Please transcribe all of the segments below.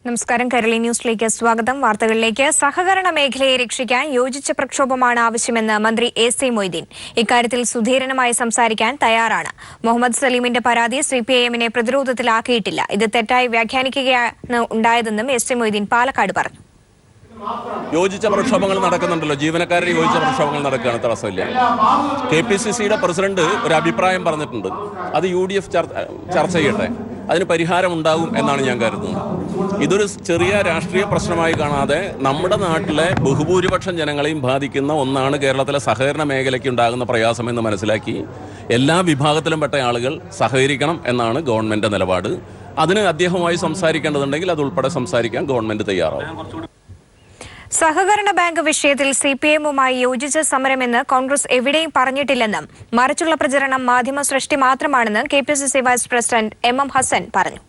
നമസ്കാരം. കേരളി ന്യൂസിലേക്ക് സ്വാഗതം. വാർത്തകളിലേക്ക്. സഹകരണ മേഖലയെ രക്ഷിക്കാൻ യോജിച്ച പ്രക്ഷോഭമാണ് ആവശ്യമെന്ന് മന്ത്രി എ.സി. മൊയ്തീൻ. ഇക്കാര്യത്തിൽ സുധീരനുമായി സംസാരിക്കാൻ തയ്യാറാണ്. മുഹമ്മദ് സലീമിന്റെ പരാതി സിപിഐഎമ്മിനെ പ്രതിരോധത്തിലാക്കിയിട്ടില്ല. ഇത് തെറ്റായി വ്യാഖ്യാനിക്കുകയാണ് ഉണ്ടായതെന്നും എ.സി. മൊയ്തീൻ പാലക്കാട് പറഞ്ഞു. യോജിച്ച പ്രക്ഷോഭങ്ങൾ നടക്കുന്നുണ്ടല്ലോ, ജീവനക്കാരുടെ യോജിച്ച പ്രക്ഷോഭങ്ങൾ നടക്കുകയാണ്, തടസ്സമില്ല. KPCCയുടെ പ്രസിഡന്റ് ഒരു അഭിപ്രായം പറഞ്ഞിട്ടുണ്ട്, അത് UDF ചർച്ച ചെയ്യട്ടെ, അതിന് പരിഹാരമുണ്ടാകും എന്നാണ് ഞാൻ കരുതുന്നത്. ഇതൊരു ചെറിയ രാഷ്ട്രീയ പ്രശ്നമായി കാണാതെ നമ്മുടെ നാട്ടിലെ ബഹുഭൂരിപക്ഷം ജനങ്ങളെയും ബാധിക്കുന്ന ഒന്നാണ് കേരളത്തിലെ സഹകരണ മേഖലയ്ക്ക് ഉണ്ടാകുന്ന പ്രയാസമെന്ന് മനസ്സിലാക്കി എല്ലാ വിഭാഗത്തിലും പെട്ട ആളുകൾ സഹകരിക്കണം എന്നാണ് ഗവൺമെന്റ് നിലപാട്. അതിന് അദ്ദേഹവുമായി സംസാരിക്കേണ്ടതുണ്ടെങ്കിൽ അതുൾപ്പെടെ സംസാരിക്കാൻ ഗവൺമെന്റ് തയ്യാറാവും. സഹകരണ ബാങ്ക് വിഷയത്തിൽ സിപിഎമ്മുമായി യോജിച്ച സമരമെന്ന് കോൺഗ്രസ് എവിടെയും പറഞ്ഞിട്ടില്ലെന്നും മറിച്ചുള്ള പ്രചരണം മാധ്യമ സൃഷ്ടി മാത്രമാണെന്ന് KPCC vice president MM Hasan പറഞ്ഞു.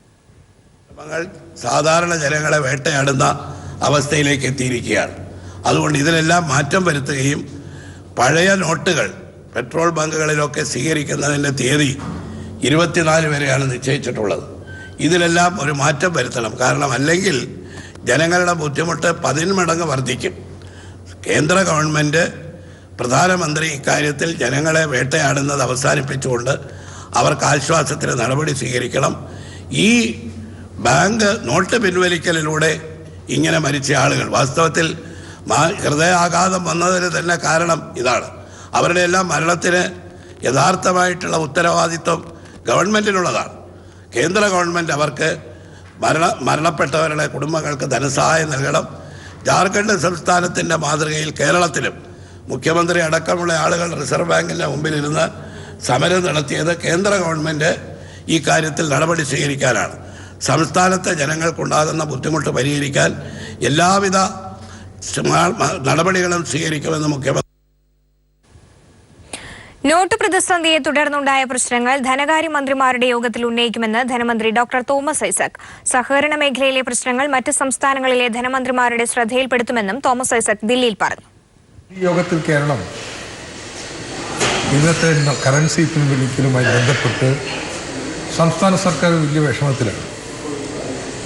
സാധാരണ ജനങ്ങളെ വേട്ടയാടുന്ന അവസ്ഥയിലേക്ക് എത്തിയിരിക്കുകയാണ്. അതുകൊണ്ട് ഇതിലെല്ലാം മാറ്റം വരുത്തുകയും പഴയ നോട്ടുകൾ പെട്രോൾ ബങ്കുകളിലൊക്കെ സ്വീകരിക്കുന്നതിൻ്റെ തീയതി 24 വരെയാണ് നിശ്ചയിച്ചിട്ടുള്ളത്. ഇതിലെല്ലാം ഒരു മാറ്റം വരുത്തണം. കാരണം അല്ലെങ്കിൽ ജനങ്ങളുടെ ബുദ്ധിമുട്ട് 10 മടങ്ങ് വർദ്ധിക്കും. കേന്ദ്ര ഗവൺമെൻറ്, പ്രധാനമന്ത്രി ഇക്കാര്യത്തിൽ ജനങ്ങളെ വേട്ടയാടുന്നത് അവസാനിപ്പിച്ചുകൊണ്ട് അവർക്ക് ആശ്വാസത്തിന് നടപടി സ്വീകരിക്കണം. ഈ ബാങ്ക് നോട്ട് പിൻവലിക്കലിലൂടെ ഇങ്ങനെ മരിച്ച ആളുകൾ വാസ്തവത്തിൽ ഹൃദയാഘാതം വന്നതിന് തന്നെ കാരണം ഇതാണ്. അവരുടെ എല്ലാം മരണത്തിന് യഥാർത്ഥമായിട്ടുള്ള ഉത്തരവാദിത്വം ഗവൺമെൻറ്റിനുള്ളതാണ്. കേന്ദ്ര ഗവൺമെൻറ് അവർക്ക് മരണപ്പെട്ടവരുടെ കുടുംബങ്ങൾക്ക് ധനസഹായം നൽകണം. ജാർഖണ്ഡ് സംസ്ഥാനത്തിൻ്റെ മാതൃകയിൽ കേരളത്തിലും മുഖ്യമന്ത്രി അടക്കമുള്ള ആളുകൾ റിസർവ് ബാങ്കിൻ്റെ മുമ്പിലിരുന്ന് സമരം നടത്തിയത് കേന്ദ്ര ഗവൺമെൻറ് ഈ കാര്യത്തിൽ നടപടി സ്വീകരിക്കാനാണ്. സംസ്ഥാനത്തെ ജനങ്ങൾക്കുണ്ടാകുന്ന ബുദ്ധിമുട്ട് പരിഹരിക്കാൻ എല്ലാവിധ നടപടികളും സ്വീകരിക്കുമെന്ന് മുഖ്യമന്ത്രി. നോട്ട് പ്രതിസന്ധിയെ തുടർന്നുണ്ടായ പ്രശ്നങ്ങൾ ധനകാര്യമന്ത്രിമാരുടെ യോഗത്തിൽ ഉന്നയിക്കുമെന്ന് ധനമന്ത്രി ഡോക്ടർ തോമസ് ഐസക്. സഹകരണ മേഖലയിലെ പ്രശ്നങ്ങൾ മറ്റ് സംസ്ഥാനങ്ങളിലെ ധനമന്ത്രിമാരുടെ ശ്രദ്ധയിൽപ്പെടുത്തുമെന്നും തോമസ് ഐസക് ദില്ലിയിൽ പറഞ്ഞു. ഈ യോഗത്തിൽ കേരളം ഇന്നത്തെ കറൻസി പിൻവലിക്കലുമായി ബന്ധപ്പെട്ട് സംസ്ഥാന സർക്കാർ വലിയ വിഷമത്തിലാണ്.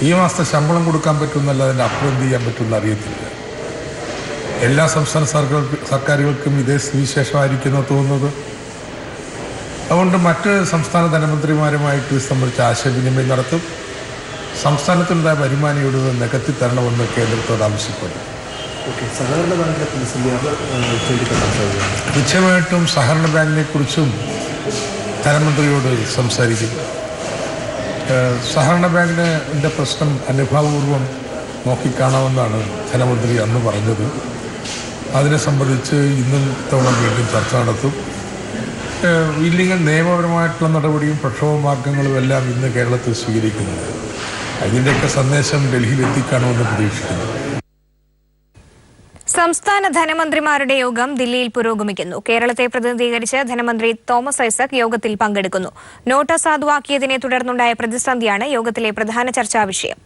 ഈ മാസത്തെ ശമ്പളം കൊടുക്കാൻ പറ്റുമെന്നല്ല, അതിൻ്റെ അപ്പുറം എന്ത് ചെയ്യാൻ പറ്റുമെന്ന് അറിയത്തില്ല. എല്ലാ സംസ്ഥാന സർക്കാരുകൾക്കും ഇതേ സ്ഥിതിവിശേഷമായിരിക്കുമെന്ന് തോന്നുന്നത്. അതുകൊണ്ട് മറ്റ് സംസ്ഥാന ധനമന്ത്രിമാരുമായിട്ട് സംബന്ധിച്ച് ആശയവിനിമയം നടത്തും. സംസ്ഥാനത്തിനുണ്ടായ വരുമാനയോട് നികത്തി തരണമെന്ന് കേന്ദ്രത്തോട് ആവശ്യപ്പെടും. നിശ്ചയമായിട്ടും സഹകരണ ബാങ്കിനെ കുറിച്ചും ധനമന്ത്രിയോട് സംസാരിക്കും. സഹകരണ ബാങ്കിൻ്റെ പ്രശ്നം അനുഭാവപൂർവ്വം നോക്കിക്കാണാമെന്നാണ് ധനമന്ത്രി അന്ന് പറഞ്ഞത്. അതിനെ സംബന്ധിച്ച് ഇന്നും തവണ വീണ്ടും ചർച്ച നടത്തും. ഇല്ലെങ്കിൽ നിയമപരമായിട്ടുള്ള നടപടിയും പ്രക്ഷോഭ മാർഗങ്ങളും എല്ലാം ഇന്ന് കേരളത്തിൽ സ്വീകരിക്കുന്നുണ്ട്. അതിൻ്റെയൊക്കെ സന്ദേശം ഡൽഹിയിൽ എത്തിക്കാണമെന്ന് പ്രതീക്ഷിക്കുന്നു. സംസ്ഥാന ധനമന്ത്രിമാരുടെ യോഗം ദില്ലിയിൽ പുരോഗമിക്കുന്നു. കേരളത്തെ പ്രതിനിധീകരിച്ച് ധനമന്ത്രി തോമസ് ഐസക് യോഗത്തിൽ പങ്കെടുക്കുന്നു. നോട്ട് അസാധുവാക്കിയതിനെ തുടർന്നുണ്ടായ പ്രതിസന്ധിയാണ് യോഗത്തിലെ പ്രധാന ചർച്ചാ വിഷയം.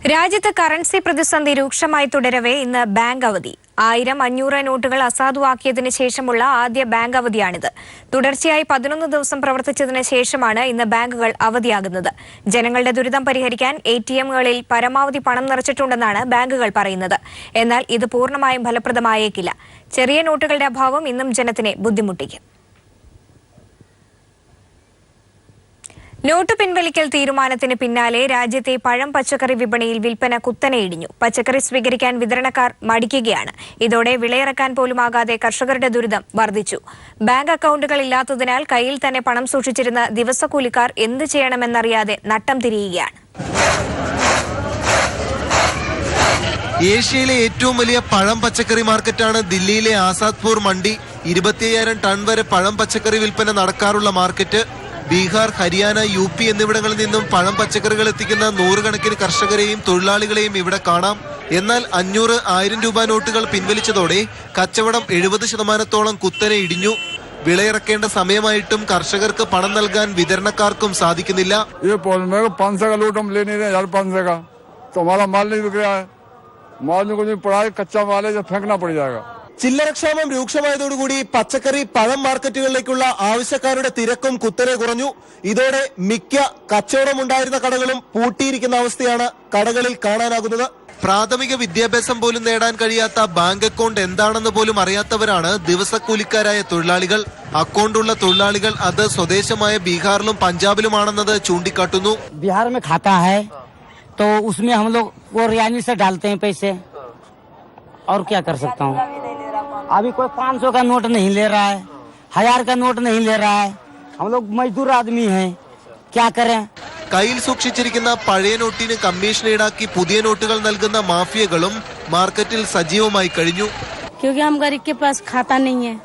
രാജ്യത്ത് കറൻസി പ്രതിസന്ധി രൂക്ഷമായി തുടരവേ ഇന്ന് ബാങ്ക് അവധി. 1000, 500 നോട്ടുകൾ അസാധുവാക്കിയതിന് ശേഷമുള്ള ആദ്യ ബാങ്ക് അവധിയാണിത്. തുടർച്ചയായി 11 ദിവസം പ്രവർത്തിച്ചതിന് ശേഷമാണ് ഇന്ന് ബാങ്കുകൾ അവധിയാകുന്നത്. ജനങ്ങളുടെ ദുരിതം പരിഹരിക്കാൻ ATMകളിൽ പരമാവധി പണം നിറച്ചിട്ടുണ്ടെന്നാണ് ബാങ്കുകൾ പറയുന്നത്. എന്നാൽ ഇത് പൂർണ്ണമായും ഫലപ്രദമായേക്കില്ല. ചെറിയ നോട്ടുകളുടെ അഭാവം ഇന്നും ജനത്തിനെ ബുദ്ധിമുട്ടിക്കും. നോട്ട് പിൻവലിക്കൽ തീരുമാനത്തിന് പിന്നാലെ രാജ്യത്തെ പഴം പച്ചക്കറി വിപണിയിൽ വിൽപ്പന കുത്തനെ ഇടിഞ്ഞു. പച്ചക്കറി സ്വീകരിക്കാൻ വിതരണക്കാർ മടിക്കുകയാണ്. ഇതോടെ വിളയിറക്കാൻ പോലുമാകാതെ കർഷകരുടെ ദുരിതം വർദ്ധിച്ചു. ബാങ്ക് അക്കൗണ്ടുകൾ ഇല്ലാത്തതിനാൽ കയ്യിൽ തന്നെ പണം സൂക്ഷിച്ചിരുന്ന ദിവസക്കൂലിക്കാർ എന്ത് ചെയ്യണമെന്നറിയാതെ നട്ടം തിരിയുകയാണ്. ഏഷ്യയിലെ ഏറ്റവും വലിയ പഴം പച്ചക്കറി മാർക്കറ്റാണ് ദില്ലിയിലെ ആസാദ്പൂർ മണ്ഡി. 25,000 ടൺ വരെ പഴം പച്ചക്കറി വിൽപ്പന നടക്കാറുള്ള മാർക്കറ്റ്. ബീഹാർ, ഹരിയാന, UP എന്നിവിടങ്ങളിൽ നിന്നും പഴം പച്ചക്കറികൾ എത്തിക്കുന്ന 100 കണക്കിന് കർഷകരെയും തൊഴിലാളികളെയും ഇവിടെ കാണാം. എന്നാൽ 500, 1000 രൂപ നോട്ടുകൾ പിൻവലിച്ചതോടെ കച്ചവടം 70% കുത്തനെ ഇടിഞ്ഞു. വിളയിറക്കേണ്ട സമയമായിട്ടും കർഷകർക്ക് പണം നൽകാൻ വിതരണക്കാർക്കും സാധിക്കുന്നില്ല. ചില്ലറക്ഷാമം രൂക്ഷമായതോടുകൂടി പച്ചക്കറി പഴം മാർക്കറ്റുകളിലേക്കുള്ള ആവശ്യക്കാരുടെ തിരക്കും കുത്തനെ കുറഞ്ഞു. ഇതോടെ മിക്ക കച്ചവടമുണ്ടായിരുന്ന കടകളും പൂട്ടിയിരിക്കുന്ന അവസ്ഥയാണ് കടകളിൽ കാണാനാകുന്നത്. പ്രാഥമിക വിദ്യാഭ്യാസം പോലും നേടാൻ കഴിയാത്ത ബാങ്ക് അക്കൗണ്ട് എന്താണെന്ന് പോലും അറിയാത്തവരാണ് ദിവസക്കൂലിക്കാരായ തൊഴിലാളികൾ. അക്കൗണ്ടുള്ള തൊഴിലാളികൾ അത് സ്വദേശമായ ബീഹാറിലും പഞ്ചാബിലുമാണെന്നത് ചൂണ്ടിക്കാട്ടുന്നു. बिहार में खाता है तो उसमें हम लोग वो रियानी से डालते हैं पैसे, और क्या कर सकता हूँ. अभी कोई 500 का नोट नहीं ले रहा है, 1000 का नोट नहीं ले रहा है. हम लोग मजदूर आदमी हैं, क्या करें. കയ്യിൽ സൂക്ഷിച്ചിരിക്കുന്ന പഴയ നോട്ടിന് കമ്മീഷൻ ഈടാക്കി പുതിയ നോട്ടുകൾ നൽകുന്ന മാഫിയകളും മാർക്കറ്റിൽ സജീവമായി കഴിഞ്ഞു. क्योंकि हम गरीब के पास खाता नहीं है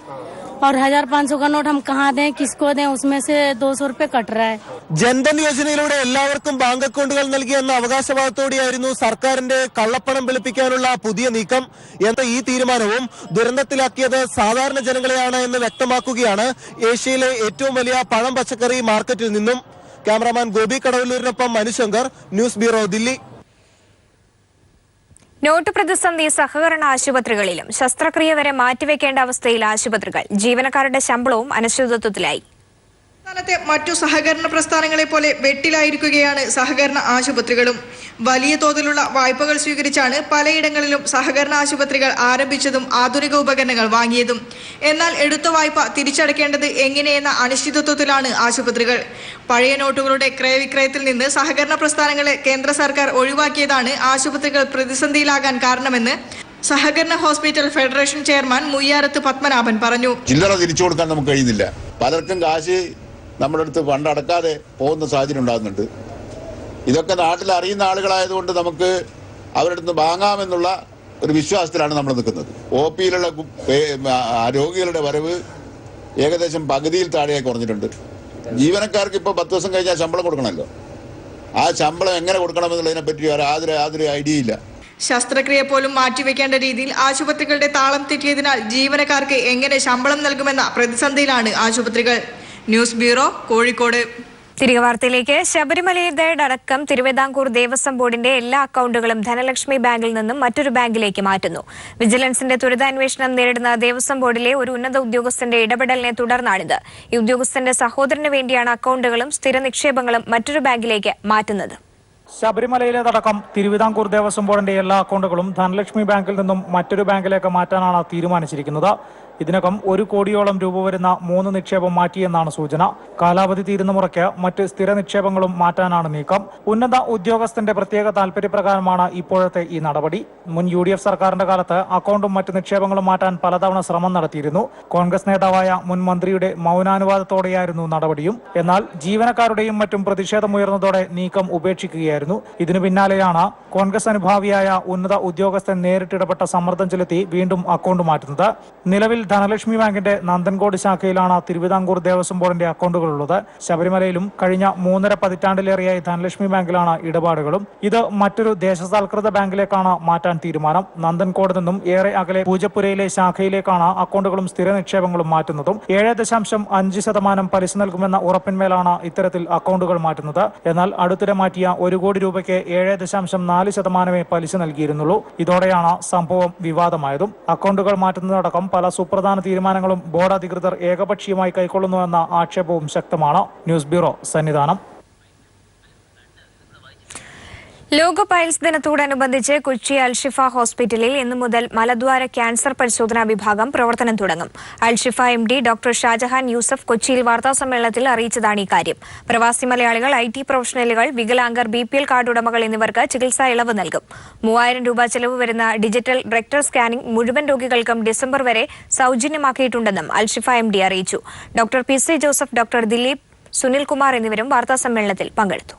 और 1500 का नोट हम कहाँ दें, किसको दें, उसमें से 200 रुपए कट रहा है. ജൻധൻ യോജനയിലൂടെ എല്ലാവർക്കും ബാങ്ക് അക്കൗണ്ടുകൾ നൽകിയെന്ന അവകാശവാദത്തോടെയായിരുന്നു സർക്കാരിന്റെ കള്ളപ്പണം വെളുപ്പിക്കാനുള്ള പുതിയ നീക്കം. എന്ന ഈ തീരുമാനവും ദുരന്തത്തിലാക്കിയത് സാധാരണ ജനങ്ങളെയാണ് എന്ന് വ്യക്തമാക്കുകയാണ് ഏഷ്യയിലെ ഏറ്റവും വലിയ പഴം പച്ചക്കറി മാർക്കറ്റിൽ നിന്നും. ക്യാമറാമാൻ ഗോപി കടവല്ലൂരിനൊപ്പം Manushankar, news bureau, Delhi. Note പ്രതിസന്ധി സഹകരണ ആശുപത്രികളിലും. ശസ്ത്രക്രിയ വരെ മാറ്റിവെക്കേണ്ട അവസ്ഥയിൽ ആശുപത്രികൾ. ജീവനക്കാരുടെ ശമ്പളവും അനിശ്ചിതത്വത്തിലായി. സംസ്ഥാനത്തെ മറ്റു സഹകരണ പ്രസ്ഥാനങ്ങളെ പോലെ വെട്ടിലായിരിക്കുകയാണ് സഹകരണ ആശുപത്രികളും. വലിയ തോതിലുള്ള വായ്പകൾ സ്വീകരിച്ചാണ് പലയിടങ്ങളിലും സഹകരണ ആശുപത്രികൾ ആരംഭിച്ചതും ആധുനിക ഉപകരണങ്ങൾ വാങ്ങിയതും. എന്നാൽ എടുത്ത വായ്പ തിരിച്ചടയ്ക്കേണ്ടത് എങ്ങനെയെന്ന അനിശ്ചിതത്വത്തിലാണ് ആശുപത്രികൾ. പഴയ നോട്ടുകളുടെ ക്രയവിക്രയത്തിൽ നിന്ന് സഹകരണ പ്രസ്ഥാനങ്ങളെ കേന്ദ്ര സർക്കാർ ഒഴിവാക്കിയതാണ് ആശുപത്രികൾ പ്രതിസന്ധിയിലാകാൻ കാരണമെന്ന് സഹകരണ hospital federation chairman Muyyarath Padmanabhan പറഞ്ഞു. ചില്ലറ തിരിച്ചു കൊടുക്കാൻ നമുക്ക് കഴിയുന്നില്ല. പലർക്കും കാശ് നമ്മുടെ അടുത്ത് ഫണ്ട് അടക്കാതെ പോകുന്ന സാഹചര്യം ഉണ്ടാകുന്നുണ്ട്. ഇതൊക്കെ നാട്ടിൽ അറിയുന്ന ആളുകളായതുകൊണ്ട് നമുക്ക് അവരുടെ അടുത്ത് വാങ്ങാമെന്നുള്ള ഒരു വിശ്വാസത്തിലാണ് നമ്മൾ നിൽക്കുന്നത്. OPയിലുള്ള രോഗികളുടെ വരവ് ഏകദേശം പകുതിയിൽ താഴെയായി കുറഞ്ഞിട്ടുണ്ട്. ജീവനക്കാർക്ക് ഇപ്പോൾ 10 ദിവസം കഴിഞ്ഞാൽ ശമ്പളം കൊടുക്കണമല്ലോ. ആ ശമ്പളം എങ്ങനെ കൊടുക്കണമെന്നുള്ളതിനെ പറ്റി യാതൊരു ഐഡിയ ഇല്ല. ശസ്ത്രക്രിയ പോലും മാറ്റിവെക്കേണ്ട രീതിയിൽ ആശുപത്രികളുടെ താളം തെറ്റിയതിനാൽ ജീവനക്കാർക്ക് എങ്ങനെ ശമ്പളം നൽകുമെന്ന പ്രതിസന്ധിയിലാണ് ആശുപത്രികൾ. News bureau, Kozhikode. തിരികെ വാർത്തയിലേക്ക്. ശബരിമലയുടെ അടക്കം തിരുവിതാംകൂർ ദേവസ്വം ബോർഡിന്റെ എല്ലാ അക്കൗണ്ടുകളും ധനലക്ഷ്മി ബാങ്കിൽ നിന്നും മറ്റൊരു ബാങ്കിലേക്ക് മാറ്റുന്നു. വിജിലൻസിന്റെ ത്വരിതാന്വേഷണം നേരിടുന്ന ദേവസ്വം ബോർഡിലെ ഒരു ഉന്നത ഉദ്യോഗസ്ഥന്റെ ഇടപെടലിനെ തുടർന്നാണിത്. ഈ ഉദ്യോഗസ്ഥന്റെ സഹോദരന് വേണ്ടിയാണ് അക്കൗണ്ടുകളും സ്ഥിര നിക്ഷേപങ്ങളും മറ്റൊരു ബാങ്കിലേക്ക് മാറ്റുന്നത്. ശബരിമലയിലേതടക്കം തിരുവിതാംകൂർ ദേവസ്വം ബോർഡിന്റെ എല്ലാ അക്കൗണ്ടുകളും ധനലക്ഷ്മി ബാങ്കിൽ നിന്നും മറ്റൊരു ബാങ്കിലേക്ക് മാറ്റാനാണ് തീരുമാനിച്ചിരിക്കുന്നത്. ഇതിനകം 1 കോടിയോളം രൂപ വരുന്ന 3 നിക്ഷേപം മാറ്റിയെന്നാണ് സൂചന. കാലാവധി തീരുന്ന മുറയ്ക്ക് മറ്റ് സ്ഥിര നിക്ഷേപങ്ങളും മാറ്റാനാണ് നീക്കം. ഉന്നത ഉദ്യോഗസ്ഥന്റെ പ്രത്യേക താൽപര്യപ്രകാരമാണ് ഇപ്പോഴത്തെ ഈ നടപടി. മുൻ UDF സർക്കാരിന്റെ കാലത്ത് അക്കൗണ്ടും മറ്റ് നിക്ഷേപങ്ങളും മാറ്റാൻ പലതവണ ശ്രമം നടത്തിയിരുന്നു. കോൺഗ്രസ് നേതാവായ മുൻ മന്ത്രിയുടെ മൗനാനുവാദത്തോടെയായിരുന്നു നടപടിയും. എന്നാൽ ജീവനക്കാരുടെയും മറ്റും പ്രതിഷേധമുയർന്നതോടെ നീക്കം ഉപേക്ഷിക്കുകയായിരുന്നു. ഇതിനു പിന്നാലെയാണ് കോൺഗ്രസ് അനുഭാവിയായ ഉന്നത ഉദ്യോഗസ്ഥൻ നേരിട്ടിടപെട്ട സമ്മർദ്ദം ചെലുത്തി വീണ്ടും അക്കൗണ്ട് മാറ്റുന്നത്. നിലവിൽ ധനലക്ഷ്മി ബാങ്കിന്റെ നന്ദൻകോട് ശാഖയിലാണ് തിരുവിതാംകൂർ ദേവസ്വം ബോർഡിന്റെ അക്കൗണ്ടുകളുള്ളത്. ശബരിമലയിലും കഴിഞ്ഞ 3.5 പതിറ്റാണ്ടിലേറെയായി ധനലക്ഷ്മി ബാങ്കിലാണ് ഇടപാടുകളും. ഇത് മറ്റൊരു ദേശസാൽകൃത ബാങ്കിലേക്കാണ് മാറ്റാൻ തീരുമാനം. നന്ദൻകോട് നിന്നും ഏറെ അകലെ പൂജപ്പുരയിലെ ശാഖയിലേക്കാണ് അക്കൗണ്ടുകളും സ്ഥിര നിക്ഷേപങ്ങളും മാറ്റുന്നതും. 7.5% പലിശ നൽകുമെന്ന ഉറപ്പിന്മേലാണ് ഇത്തരത്തിൽ അക്കൗണ്ടുകൾ മാറ്റുന്നത്. എന്നാൽ അടുത്തിടെ മാറ്റിയ 1 കോടി രൂപയ്ക്ക് 7.4% പലിശ നൽകിയിരുന്നുള്ളൂ. ഇതോടെയാണ് സംഭവം വിവാദമായതും. അക്കൗണ്ടുകൾ മാറ്റുന്നതടക്കം പല സുപ്രധാന തീരുമാനങ്ങളും ബോർഡ് അധികൃതർ ഏകപക്ഷീയമായി കൈക്കൊള്ളുന്നുവെന്ന ആക്ഷേപവും ശക്തമാണ്. News bureau, Sannidhanam. ലോക പൈൽസ് ദിനത്തോടനുബന്ധിച്ച് കൊച്ചി അൽഷിഫ ഹോസ്പിറ്റലിൽ ഇന്നു മുതൽ മലദ്വാര ക്യാൻസർ പരിശോധനാ വിഭാഗം പ്രവർത്തനം തുടങ്ങും. അൽഷിഫ MD ഡോക്ടർ ഷാജഹാൻ യൂസഫ് കൊച്ചിയിൽ വാർത്താസമ്മേളനത്തിൽ അറിയിച്ചതാണ് ഇക്കാര്യം. പ്രവാസി മലയാളികൾ, IT പ്രൊഫഷണലുകൾ, വികലാംഗർ, BPL കാർഡ് ഉടമകൾ എന്നിവർക്ക് ചികിത്സാ ഇളവ് നൽകും. 3000 രൂപ ചെലവ് വരുന്ന ഡിജിറ്റൽ റെക്ടൽ സ്കാനിംഗ് മുഴുവൻ രോഗികൾക്കും ഡിസംബർ വരെ സൗജന്യമാക്കിയിട്ടുണ്ടെന്നും അൽഷിഫ MD അറിയിച്ചു. Doctor PC Joseph, doctor Dileep, Sunilkumar എന്നിവരും വാർത്താസമ്മേളനത്തിൽ പങ്കെടുത്തു.